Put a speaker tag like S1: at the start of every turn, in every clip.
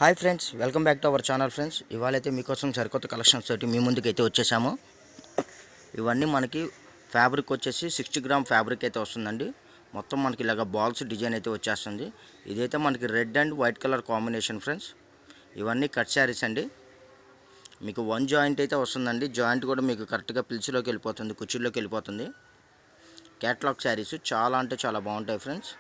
S1: Hi friends, welcome back to our channel friends. ఇవాళైతే మీకోసం సరికొత్త కలెక్షన్స్ తోటి మీ ముందుకైతే వచ్చేసాము. ఇవన్నీ మనకి ఫ్యాబ్రిక్ వచ్చేసి 60 గ్రామ్ ఫ్యాబ్రిక్ అయితే వస్తుందండి. మొత్తం మనకి ఇలాగ బాల్స్ డిజైన్ అయితే వచ్చేస్తుంది. ఇదైతే మనకి red and white colour combination friends. ఇవన్నీ కట్ శారీస్ అండి. మీకు వన్ జాయింట్ అయితే వస్తుందండి. జాయింట్ కూడా మీకు కరెక్ట్గా పిల్చిలోకి వెళ్ళిపోతుంది, కుర్చీలోకి వెళ్ళిపోతుంది. క్యాట్లాగ్ శారీస్ చాలా అంటే చాలా బాగుంటాయి ఫ్రెండ్స్.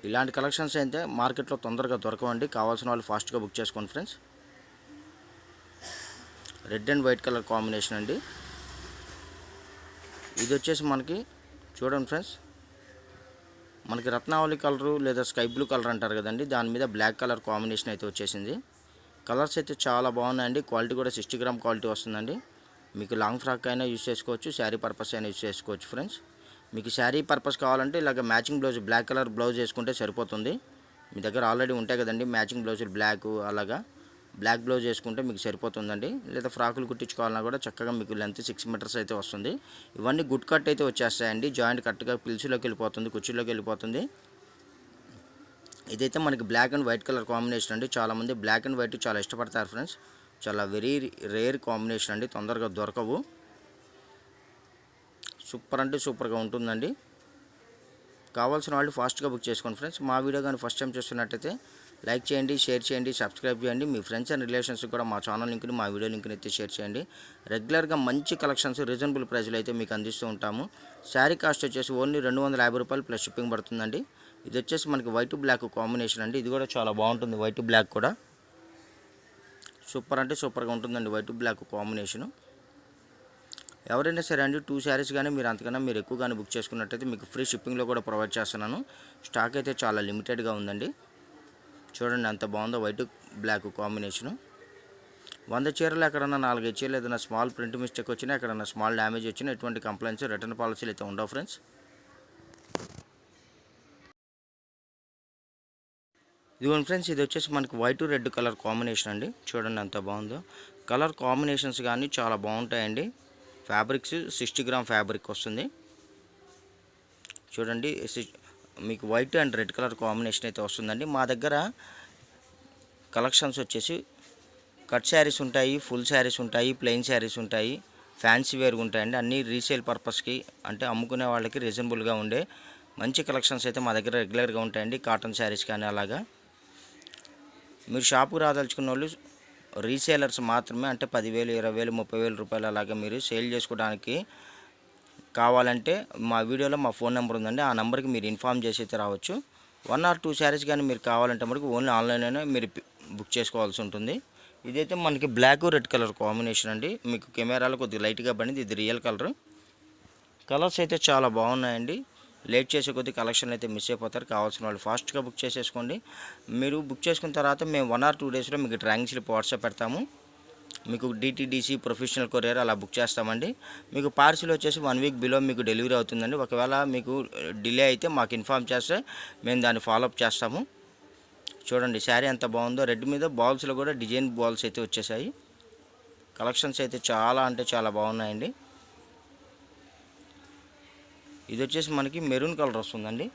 S1: ఇలాంటి కలెక్షన్స్ అయితే మార్కెట్లో తొందరగా దొరకవండి. కావాల్సిన వాళ్ళు ఫాస్ట్గా బుక్ చేసుకోండి friends. Red and white colour combination అండి. ఇది వచ్చేసి మనకి చూడండి ఫ్రెండ్స్, మనకి రత్నావళి కలరు లేదా స్కై బ్లూ కలర్ అంటారు కదండి, దాని మీద బ్లాక్ కలర్ కాంబినేషన్ అయితే వచ్చేసింది. కలర్స్ అయితే చాలా బాగున్నాయండి. క్వాలిటీ కూడా 60 గ్రామ్ క్వాలిటీ వస్తుందండి. మీకు లాంగ్ ఫ్రాక్ అయినా యూజ్ చేసుకోవచ్చు, శారీ పర్పస్ అయినా యూజ్ చేసుకోవచ్చు ఫ్రెండ్స్. మీకు శారీ పర్పస్ కావాలంటే ఇలాగ matching blouse black colour blouse వేసుకుంటే సరిపోతుంది. మీ దగ్గర ఆల్రెడీ ఉంటాయి కదండి మ్యాచింగ్ బ్లౌజులు బ్లాక్, అలాగా బ్లాక్ బ్లౌజ్ వేసుకుంటే మీకు సరిపోతుందండి. లేదా ఫ్రాకులు కుట్టించుకోవాలన్నా కూడా చక్కగా మీకు లెంత్ 6 మీటర్స్ అయితే వస్తుంది. ఇవన్నీ గుడ్ కట్ అయితే వచ్చేస్తాయండి. జాయింట్ కరెక్ట్గా పిల్చిలోకి వెళ్ళిపోతుంది, కుర్చీలోకి వెళ్ళిపోతుంది. ఇదైతే మనకి black and white colour combination అండి. చాలామంది బ్లాక్ అండ్ వైట్ చాలా ఇష్టపడతారు ఫ్రెండ్స్. చాలా వెరీ రేర్ కాంబినేషన్ అండి, తొందరగా దొరకవు. సూపర్ అంటే సూపర్గా ఉంటుందండి. కావాల్సిన వాళ్ళు ఫాస్ట్గా బుక్ చేసుకోండి ఫ్రెండ్స్. మా వీడియో కానీ ఫస్ట్ టైం చూస్తున్నట్టయితే లైక్ చేయండి, షేర్ చేయండి, సబ్స్క్రైబ్ చేయండి. మీ ఫ్రెండ్స్ అండ్ రిలేషన్స్ కూడా మా ఛానల్ లింక్ని, మా వీడియో లింక్ని అయితే షేర్ చేయండి. రెగ్యులర్గా మంచి కలెక్షన్స్ రీజనబుల్ ప్రైస్లో అయితే మీకు అందిస్తూ ఉంటాము. శారీ కాస్ట్ వచ్చేసి ఓన్లీ 250 రూపాయలు ప్లస్ షిప్పింగ్ పడుతుందండి. ఇది వచ్చేసి మనకి వైట్ బ్లాక్ కాంబినేషన్ అండి. ఇది కూడా చాలా బాగుంటుంది. వైట్ బ్లాక్ కూడా సూపర్ అంటే సూపర్గా ఉంటుందండి. White black combination. ఎవరైనా సరే అండి 2 శారీస్ కానీ మీరు అంతకన్నా మీరు ఎక్కువ కానీ బుక్ చేసుకున్నట్టయితే మీకు ఫ్రీ షిప్పింగ్లో కూడా ప్రొవైడ్ చేస్తున్నాను. స్టాక్ అయితే చాలా లిమిటెడ్గా ఉందండి. చూడండి ఎంత బాగుందో వైట్ బ్లాక్ కాంబినేషను. 100 చీరలు ఎక్కడన్నా 4-5 చీరలు ఏదైనా స్మాల్ ప్రింట్ మిస్టేక్ వచ్చినా, ఎక్కడన్నా స్మాల్ డ్యామేజ్ వచ్చినా ఎటువంటి కంప్లైంట్స్, రిటర్న్ పాలసీలు అయితే ఉండవు ఫ్రెండ్స్. ఇదిగోండి ఫ్రెండ్స్, ఇది వచ్చేసి మనకి వైట్ రెడ్ కలర్ కాంబినేషన్ అండి. చూడండి ఎంత బాగుందో. కలర్ కాంబినేషన్స్ కానీ చాలా బాగుంటాయండి. ఫ్యాబ్రిక్స్ 60 గ్రామ్ ఫ్యాబ్రిక్ వస్తుంది. చూడండి మీకు white and red colour combination అయితే వస్తుందండి. మా దగ్గర కలెక్షన్స్ వచ్చేసి కట్ శారీస్ ఉంటాయి, ఫుల్ శారీస్ ఉంటాయి, ప్లెయిన్ శారీస్ ఉంటాయి, ఫ్యాన్సీ వేర్ ఉంటాయండి. అన్నీ రీసేల్ పర్పస్కి అంటే అమ్ముకునే వాళ్ళకి రీజనబుల్గా ఉండే మంచి కలెక్షన్స్ అయితే మా దగ్గర రెగ్యులర్గా ఉంటాయండి. కాటన్ శారీస్ కానీ అలాగా. మీరు షాపుకు రాదలుచుకున్న వాళ్ళు రీసేలర్స్ మాత్రమే, అంటే 10,000, 20,000, 30,000 రూపాయలు అలాగా మీరు సేల్ చేసుకోవడానికి కావాలంటే మా వీడియోలో మా ఫోన్ నెంబర్ ఉందండి. ఆ నెంబర్కి మీరు ఇన్ఫామ్ చేసి అయితే రావచ్చు. 1 or 2 శారీస్ కానీ మీరు కావాలంటే మనకు ఓన్లీ ఆన్లైన్లోనే మీరు బుక్ చేసుకోవాల్సి ఉంటుంది. ఇదైతే మనకి బ్లాక్ రెడ్ కలర్ కాంబినేషన్ అండి. మీకు కెమెరాలో కొద్దిగా లైట్గా పడింది, ఇది రియల్ కలర్. కలర్స్ అయితే చాలా బాగున్నాయండి. లేట్ చేసే కొద్ది కలెక్షన్ అయితే మిస్ అయిపోతారు. కావాల్సిన వాళ్ళు ఫాస్ట్గా బుక్ చేసేసుకోండి. మీరు బుక్ చేసుకున్న తర్వాత మేము 1 or 2 డేస్లో మీకు ట్రాకింగ్ స్లిప్ వాట్సాప్ పెడతాము. మీకు DTDC ప్రొఫెషనల్ కొరియర్ అలా బుక్ చేస్తామండి. మీకు పార్సిల్ వచ్చేసి 1 వీక్ బిలో మీకు డెలివరీ అవుతుందండి. ఒకవేళ మీకు డిలే అయితే మాకు ఇన్ఫామ్ చేస్తే మేము దాన్ని ఫాలోఅప్ చేస్తాము. చూడండి శారీ ఎంత బాగుందో. రెడ్ మీద బాల్స్లో కూడా డిజైన్ బాల్స్ అయితే వచ్చేసాయి. కలెక్షన్స్ అయితే చాలా అంటే చాలా బాగున్నాయండి. ఇది వచ్చేసి మనకి మెరూన్ కలర్ వస్తుందండి.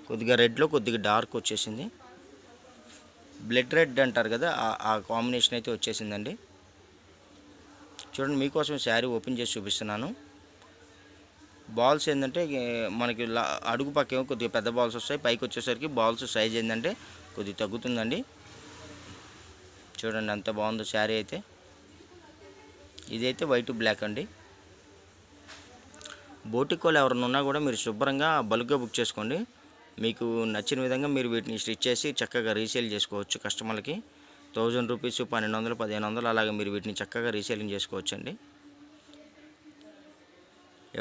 S1: కొద్దిగా రెడ్లో కొద్దిగా డార్క్ వచ్చేసింది. బ్లడ్ రెడ్ అంటారు కదా, ఆ కాంబినేషన్ అయితే వచ్చేసిందండి. చూడండి మీకోసం శారీ ఓపెన్ చేసి చూపిస్తున్నాను. బాల్స్ ఏంటంటే మనకి అడుగు పక్కేమో కొద్దిగా పెద్ద బాల్స్ వస్తాయి, పైకి వచ్చేసరికి బాల్స్ సైజ్ ఏంటంటే కొద్దిగా తగ్గుతుందండి. చూడండి ఎంత బాగుందో శారీ అయితే. ఇదైతే వైట్ బ్లాక్ అండి. బోటిక్ వాళ్ళు ఎవరైనా ఉన్నా కూడా మీరు శుభ్రంగా బల్క్గా బుక్ చేసుకోండి. మీకు నచ్చిన విధంగా మీరు వీటిని స్టిచ్ చేసి చక్కగా రీసేల్ చేసుకోవచ్చు. కస్టమర్లకి 1000 రూపీస్, 1200, 1500 అలాగే మీరు వీటిని చక్కగా రీసేలింగ్ చేసుకోవచ్చు అండి.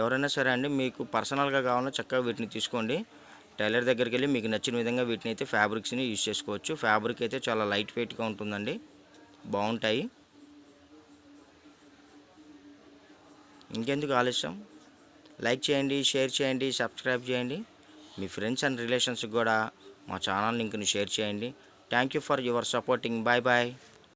S1: ఎవరైనా సరే అండి మీకు పర్సనల్గా కావాలన్నా చక్కగా వీటిని తీసుకోండి. టైలర్ దగ్గరికి వెళ్ళి మీకు నచ్చిన విధంగా వీటిని అయితే ఫ్యాబ్రిక్స్ని యూజ్ చేసుకోవచ్చు. ఫ్యాబ్రిక్ అయితే చాలా లైట్ వెయిట్గా ఉంటుందండి, బాగుంటాయి. ఇంకెందుకు ఆలస్యం, లైక్ చేయండి, షేర్ చేయండి, సబ్స్క్రైబ్ చేయండి. మీ ఫ్రెండ్స్ అండ్ రిలేషన్స్కి కూడా మా ఛానల్ లింక్ని షేర్ చేయండి. Thank you for your supporting. Bye bye.